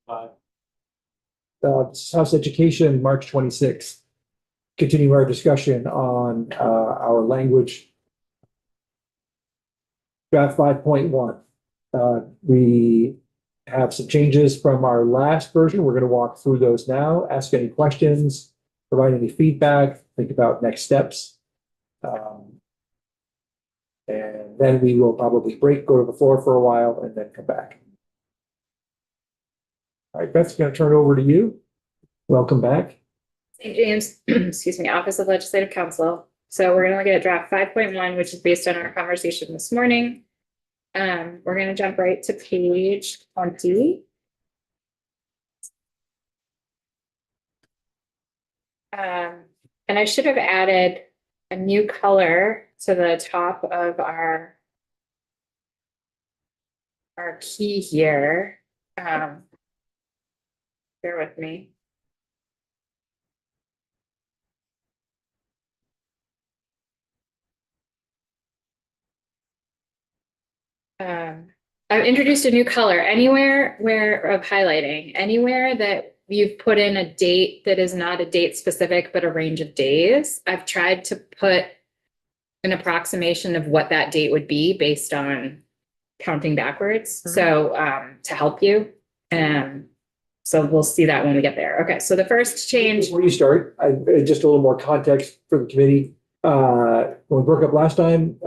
House Education, March 26th. Continue our discussion on our language. Draft 5.1. We have some changes from our last version. We're going to walk through those now, ask any questions, provide any feedback, think about next steps. And then we will probably break, go to the floor for a while, and then come back. All right, Beth's going to turn it over to you. Welcome back. St. James, excuse me, Office of Legislative Counsel. So we're going to look at draft 5.1, which is based on our conversation this morning. We're going to jump right to page 20. And I should have added a new color to the top of our key here. Bear with me. I've introduced a new color anywhere of highlighting, anywhere that you've put in a date that is not a date specific, but a range of days. I've tried to put an approximation of what that date would be based on counting backwards. So to help you. So we'll see that when we get there. Okay, so the first change. Before you start, just a little more context for the committee. When we broke up last time,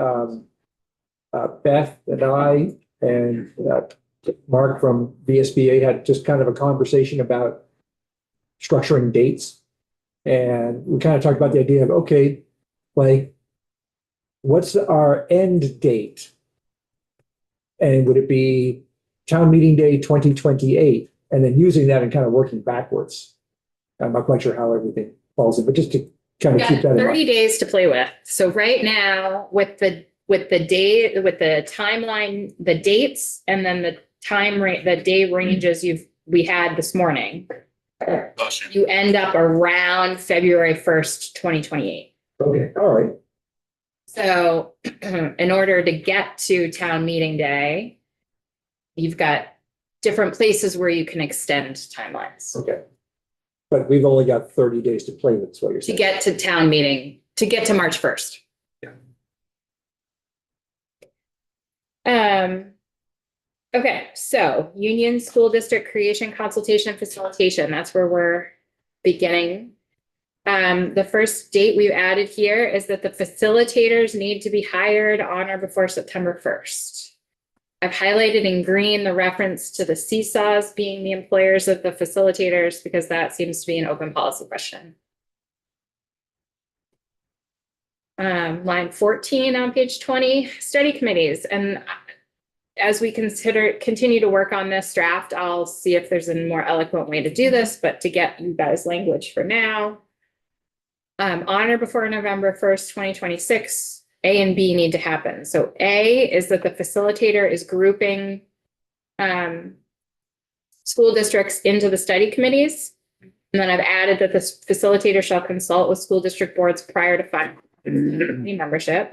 Beth and I and Mark from VSBA had just kind of a conversation about structuring dates. And we kind of talked about the idea of, okay, like, what's our end date? And would it be town meeting day 2028? And then using that and kind of working backwards. I'm not quite sure how everything falls in, but just to kind of keep that in mind. 30 days to play with. So right now with the day, with the timeline, the dates, and then the the day ranges we had this morning, you end up around February 1st, 2028. Okay, all right. So in order to get to town meeting day, you've got different places where you can extend timelines. Okay. But we've only got 30 days to play with, is what you're saying. To get to town meeting, to get to March 1st. Yeah. Okay, so Union School District creation, consultation, facilitation. That's where we're beginning. The first date we've added here is that the facilitators need to be hired on or before September 1st. I've highlighted in green the reference to the seesaws being the employers of the facilitators because that seems to be an open policy question. Line 14 on page 20, study committees. And as we continue to work on this draft, I'll see if there's a more eloquent way to do this, but to get you guys language for now. On or before November 1st, 2026, A and B need to happen. So A is that the facilitator is grouping school districts into the study committees. And then I've added that the facilitator shall consult with school district boards prior to finding membership.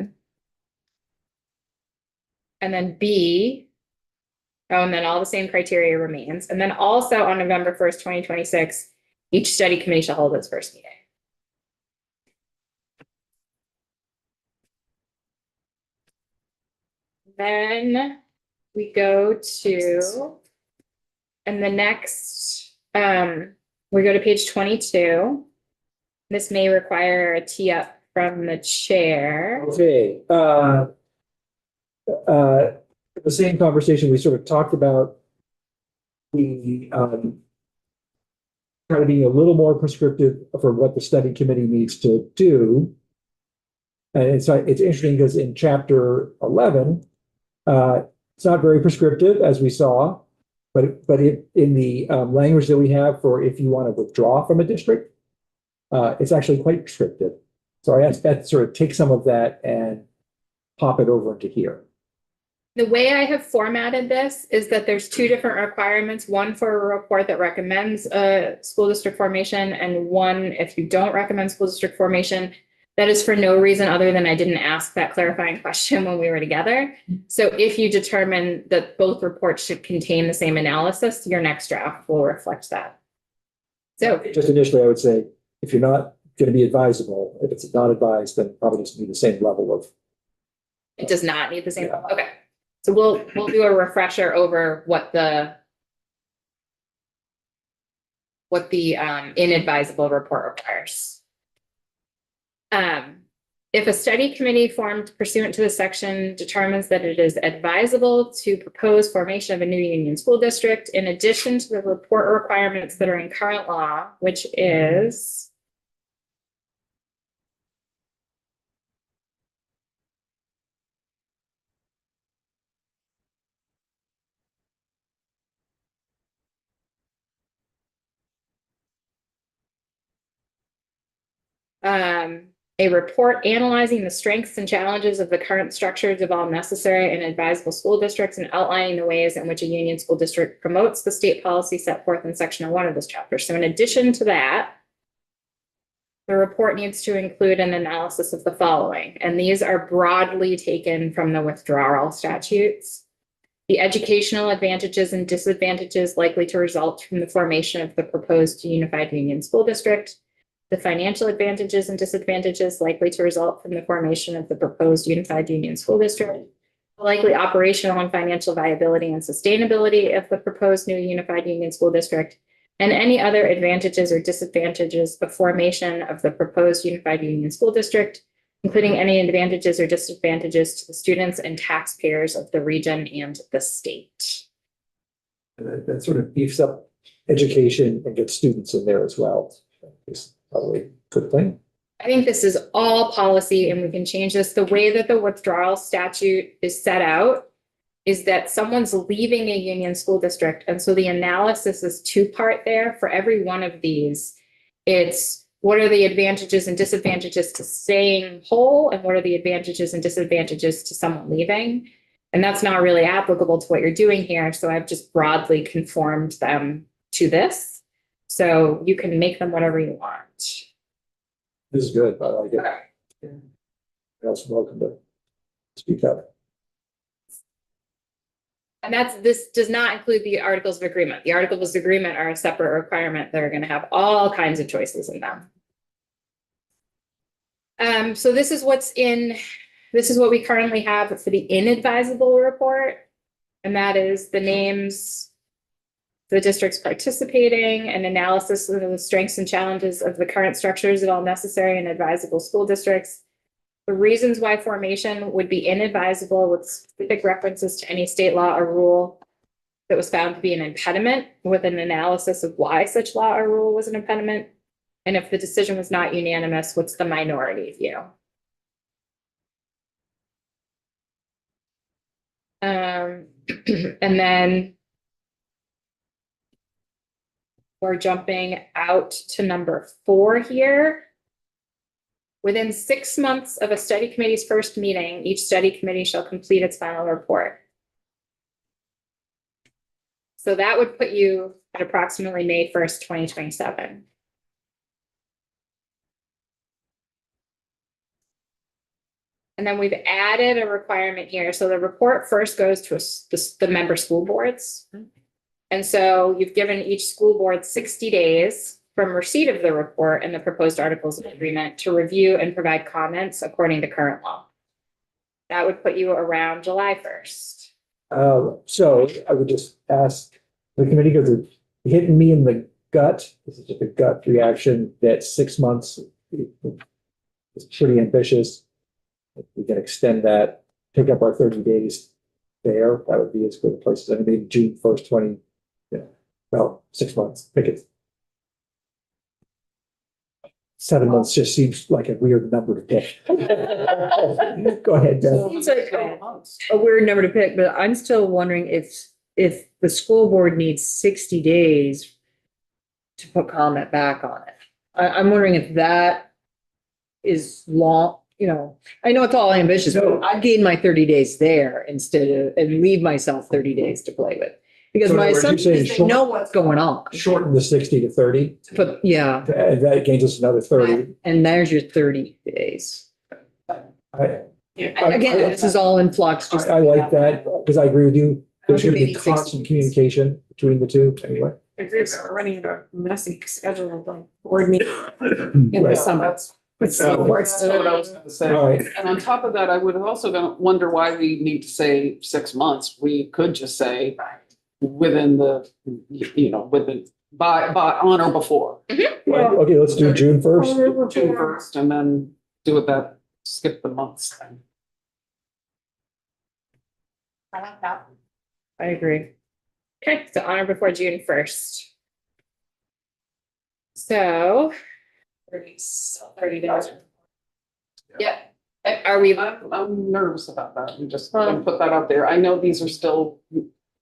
And then B, and then all the same criteria remains. And then also on November 1st, 2026, each study committee shall hold its first meeting. Then we go to, and the next, we go to page 22. This may require a tee up from the chair. Okay. The same conversation we sort of talked about the kind of being a little more prescriptive for what the study committee needs to do. And it's interesting because in chapter 11, it's not very prescriptive, as we saw, but in the language that we have for if you want to withdraw from a district, it's actually quite prescriptive. So I asked Beth to sort of take some of that and pop it over into here. The way I have formatted this is that there's two different requirements, one for a report that recommends a school district formation, and one if you don't recommend school district formation, That is for no reason other than I didn't ask that clarifying question when we were together. So if you determine that both reports should contain the same analysis, your next draft will reflect that. So Just initially, I would say, if you're not going to be advisable, if it's not advised, then probably just need the same level of. it does not need the same, Yeah. okay. So we'll do a refresher over what the inadvisable report requires. If a study committee formed pursuant to this section determines that it is advisable to propose formation of a new union school district, in addition to the report requirements that are in current law, which is a report analyzing the strengths and challenges of the current structures of all necessary and advisable school districts and outlining the ways in which a union school district promotes the state policy set forth in section 1 of this chapter. So in addition to that, the report needs to include an analysis of the following, and these are broadly taken from the withdrawal statutes. The educational advantages and disadvantages likely to result from the formation of the proposed unified union school district. The financial advantages and disadvantages likely to result from the formation of the proposed unified union school district. The likely operational and financial viability and sustainability of the proposed new unified union school district, and any other advantages or disadvantages of formation of the proposed unified union school district, including any advantages or disadvantages to the students and taxpayers of the region and the state. That sort of beefs up education and gets students in there as well. It's probably a good thing. I think this is all policy and we can change this. The way that the withdrawal statute is set out is that someone's leaving a union school district. And so the analysis is two-part there for every one of these. It's what are the advantages and disadvantages to staying whole, and what are the advantages and disadvantages to someone leaving? And that's not really applicable to what you're doing here. So I've just broadly conformed them to this. So you can make them whatever you want. This is good. I like it. You're also welcome to speak up. And this does not include the articles of agreement. The articles of agreement are a separate requirement that are going to have all kinds of choices in them. So this is what we currently have for the inadvisable report. And that is the names, the districts participating, and analysis of the strengths and challenges of the current structures of all necessary and advisable school districts. The reasons why formation would be inadvisable with specific references to any state law or rule that was found to be an impediment, with an analysis of why such law or rule was an impediment. And if the decision was not unanimous, what's the minority view? And then we're jumping out to number 4 here. Within 6 months of a study committee's first meeting, each study committee shall complete its final report. So that would put you at approximately May 1st, 2027. And then we've added a requirement here. So the report first goes to the member school boards. And so you've given each school board 60 days from receipt of the report and the proposed articles of agreement to review and provide comments according to current law. That would put you around July 1st. So I would just ask the committee, because it's hitting me in the gut. This is just a gut reaction that 6 months is pretty ambitious. If we can extend that, pick up our 30 days there, that would be as good a place as any. Maybe June 1st, 20, well, 6 months, pick it. 7 months just seems like a weird number to pick. Go ahead, Beth. Seems like a weird number to pick, but I'm still wondering if the school board needs 60 days to put comment back on it. I'm wondering if that is long, I know it's all ambitious, but I'd gain my 30 days there instead of, and leave myself 30 days to play with. Because So in my other words, you're assumption saying is they short- know what's going on, Shorten the 60 to 30, but yeah, and that gains us another 30. and there's your 30 days. I, Again, this is all in flux, just. I like that, because I agree with you. There should be Maybe 60 constant days. communication between the two, anyway. I agree, but we're running a messy schedule of like board meeting in the Right. summer. With school boards. That's what I was gonna say. All right. And on top of that, I would also gonna wonder why we need to say 6 months. We could just say within the, within, by, on or before. Okay, let's do June 1st. June 1st, and then do it that, skip the months then. I like that. I agree. Okay, so on or before June 1st. So, 30 days. yeah, are we, I'm nervous about that. I'm just gonna put that out there. I know these are still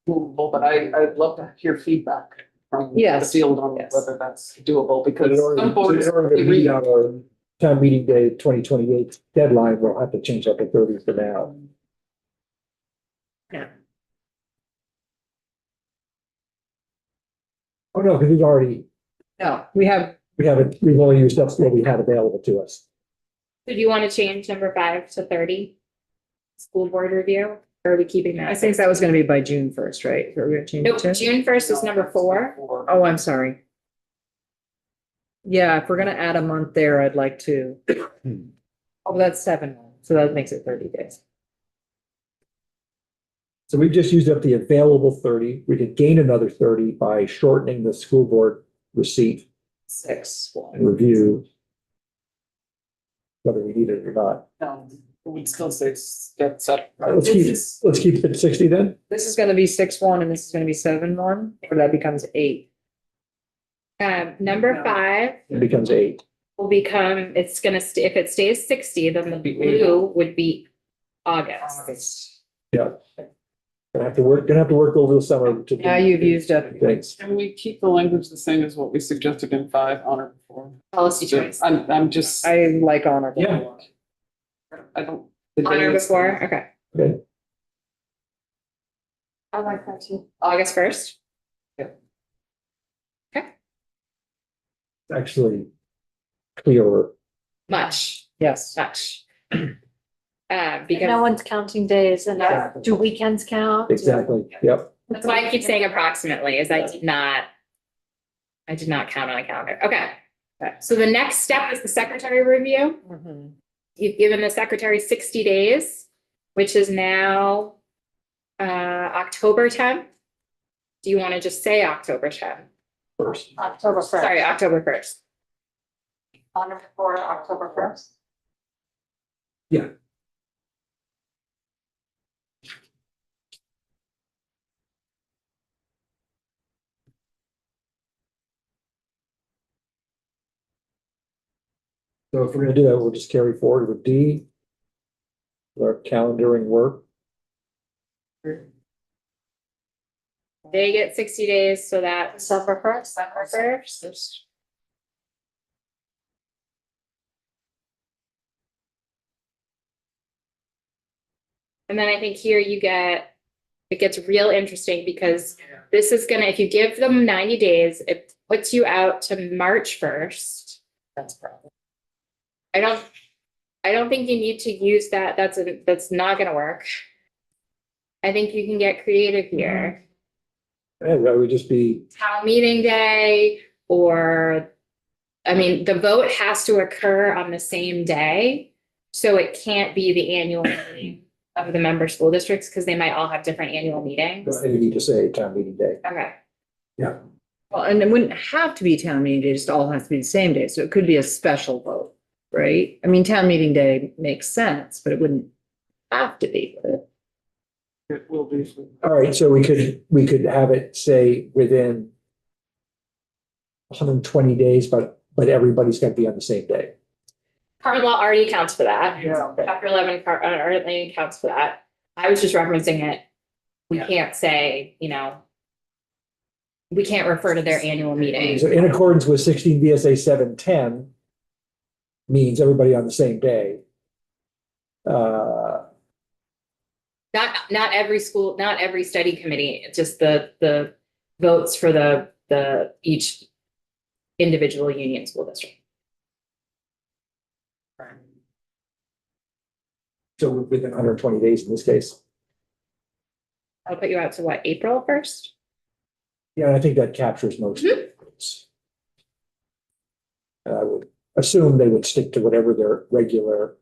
movable, but I'd love to hear feedback from the Yes. field on Yes. whether that's doable, But because in order some boards. to meet our town meeting day 2028 deadline, we'll have to change that to 30 for now. Oh, no, because No, we have, we've only used up what we had available to us. do you want to change number 5 to 30? School board review, or are we keeping that? I think that was gonna be by June 1st, right? We're gonna change No, it to? June 1st is number 4. Oh, I'm sorry. Yeah, if we're gonna add a month there, I'd like to. Oh, that's 7, so that makes it 30 days. So we've just used up the available 30. We could gain another 30 by shortening the school board receipt 6. and review, whether we need it or not. No, we'd still say get set. All right, let's keep it at 60 then. This is gonna be 6-1 and this is gonna be 7-1, or that becomes 8. Number 5 It becomes 8. will become, it's gonna, if it stays 60, then the blue would be August. Yeah. Gonna have to work over the summer to. Now you've used up. Thanks. Can we keep the language the same as what we suggested in 5 on or before? Policy choice. I'm just, I like honorable. Yeah. I don't. the On or days- before, okay. Okay. I like that too. August 1st. Actually clearer. Much, Yes. much. No Because one's counting days and do weekends count? Exactly. Yep. that's why I keep saying approximately, is I did not count on a calendar. Okay. So the next step is the secretary review. Mhm. You've given the secretary 60 days, which is now October 10th. Do you want to just say October 10th? First. October 1st. Sorry, October 1st. On or before October 1st. Yeah. So if we're gonna do that, we'll just carry forward with D. With our calendaring work. They get 60 days, so that's December 1st. December 1st. And then I think here it gets real interesting because this is gonna, if you give them 90 days, it puts you out to March 1st. That's a problem. I don't think you need to use that. That's not gonna work. I think you can get creative here. And that would just be, Town meeting day, or, I mean, the vote has to occur on the same day. So it can't be the annual meeting of the member school districts, because they might all have different annual meetings. you need to say town meeting day. Okay, Well, and it wouldn't have to be town meeting day, it just all has to be the same day, so it could be a special vote, right? I mean, town meeting day makes sense, but it wouldn't have to be. It will be. All right, so we could have it say within 120 days, but everybody's gonna be on the same day. current law already accounts for that. Yeah. Chapter 11 already accounts for that. I was just referencing it. We can't say, we can't refer to their annual meeting. So in accordance with 16 VSA 710 means everybody on the same day. Not every school, not every study committee, it's just the votes for the each individual union school district. So within 120 days in this case. I'll put you out to what, April 1st? Yeah, and I think that captures most. of it. And I would assume they would stick to whatever their regular,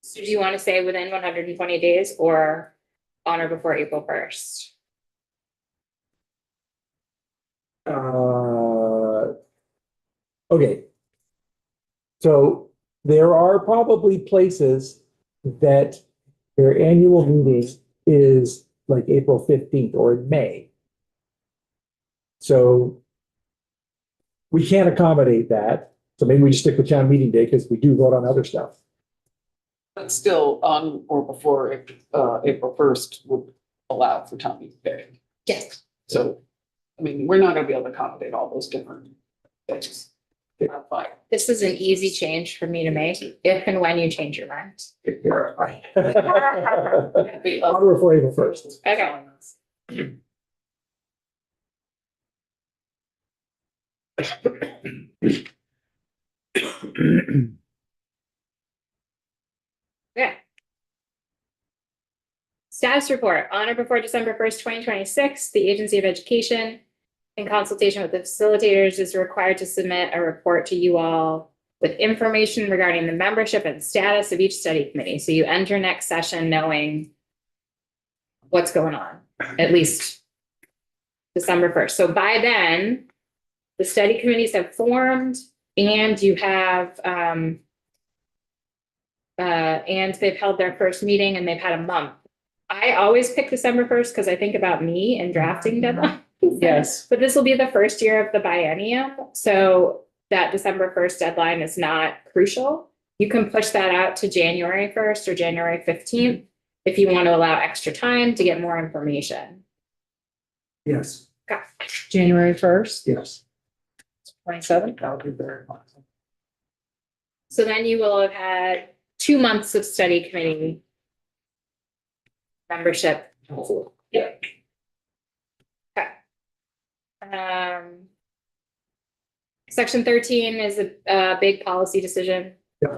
So do you want to say within 120 days or on or before April 1st? okay. So there are probably places that their annual meeting is like April 15th or in May. So we can't accommodate that. So maybe we just stick with town meeting day because we do vote on other stuff. But still on or before April 1st would allow for town meeting day. Yes. So, I mean, we're not gonna be able to accommodate all those different things. Fine. This is an easy change for me to make if and when you change your mind. On or before April 1st. Okay. Okay. Status report, on or before December 1st, 2026, the Agency of Education, in consultation with the facilitators, is required to submit a report to you all with information regarding the membership and status of each study committee. So you enter next session knowing what's going on, at least December 1st. So by then, the study committees have formed and you have, and they've held their first meeting and they've had a month. I always pick December 1st because I think about me and drafting deadlines. Yes. But this will be the first year of the biennium, so that December 1st deadline is not crucial. You can push that out to January 1st or January 15th if you want to allow extra time to get more information. Yes, Okay. January 1st, yes. 27th. That would be very much. So then you will have had 2 months of study committee membership. Yeah. Okay. Section 13 is a big policy decision. Yeah.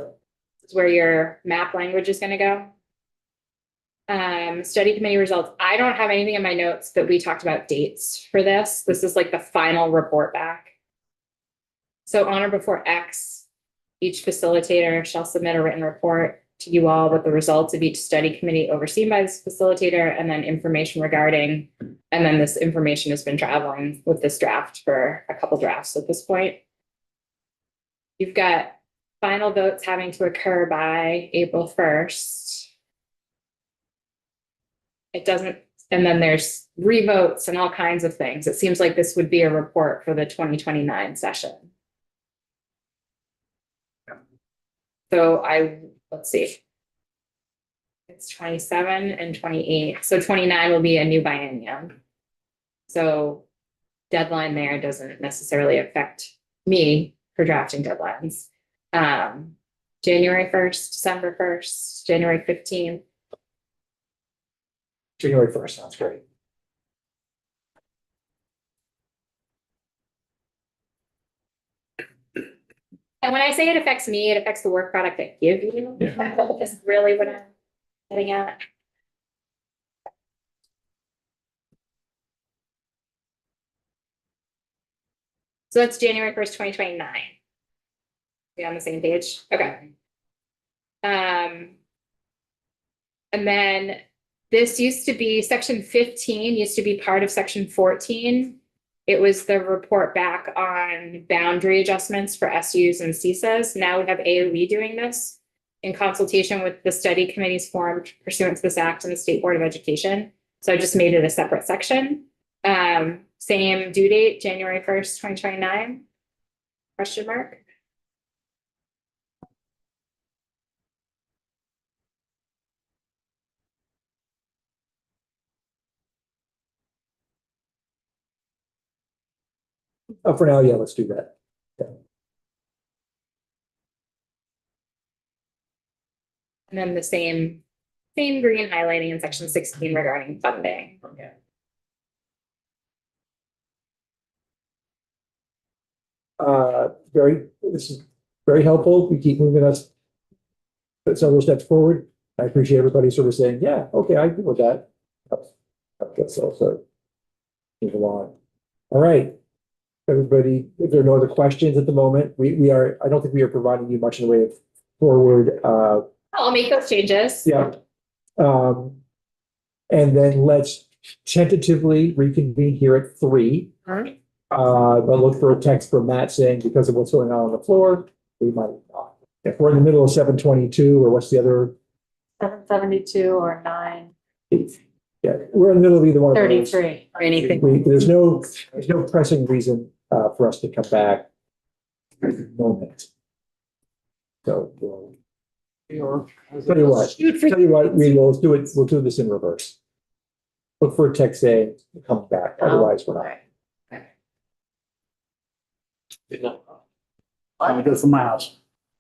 It's where your map language is gonna go. Study committee results. I don't have anything in my notes, but we talked about dates for this. This is like the final report back. So on or before X, each facilitator shall submit a written report to you all with the results of each study committee overseen by this facilitator, and then information regarding, and then this information has been traveling with this draft for a couple drafts at this point. You've got final votes having to occur by April 1st. It doesn't, and then there's revotes and all kinds of things. It seems like this would be a report for the 2029 session. So let's see. It's 27 and 28. So 29 will be a new biennium. So deadline there doesn't necessarily affect me for drafting deadlines. January 1st, December 1st, January 15th. January 1st sounds great. And when I say it affects me, it affects the work product I give you. That's really what I'm getting at. So that's January 1st, 2029. We on the same page? Okay. And then this used to be, section 15 used to be part of section 14. It was the report back on boundary adjustments for SUs and CSAs. Now we have AOE doing this in consultation with the study committees formed pursuant to this act and the State Board of Education. So I just made it a separate section. Same due date, January 1st, 2029? Question mark? For now, yeah, let's do that. And then the same Same green highlighting in section 16 regarding funding. This is very helpful. We keep moving us several steps forward. I appreciate everybody sort of saying, yeah, okay, I agree with that. That's also move along. All right. Everybody, if there are no other questions at the moment, I don't think we are providing you much in the way of forward, I'll make those changes. yeah. And then let's tentatively reconvene here at 3. Alright. But look for a text from Matt saying because of what's going on the floor, we might not. If we're in the middle of 722 or what's the other? 772 or 933. Yeah, we're in the middle of either one of those. Or anything. There's no pressing reason for us to come back at the moment. So, Or- tell you what, we'll do this in reverse. Look for a text saying, come back, otherwise we're not. I'm gonna go from my house.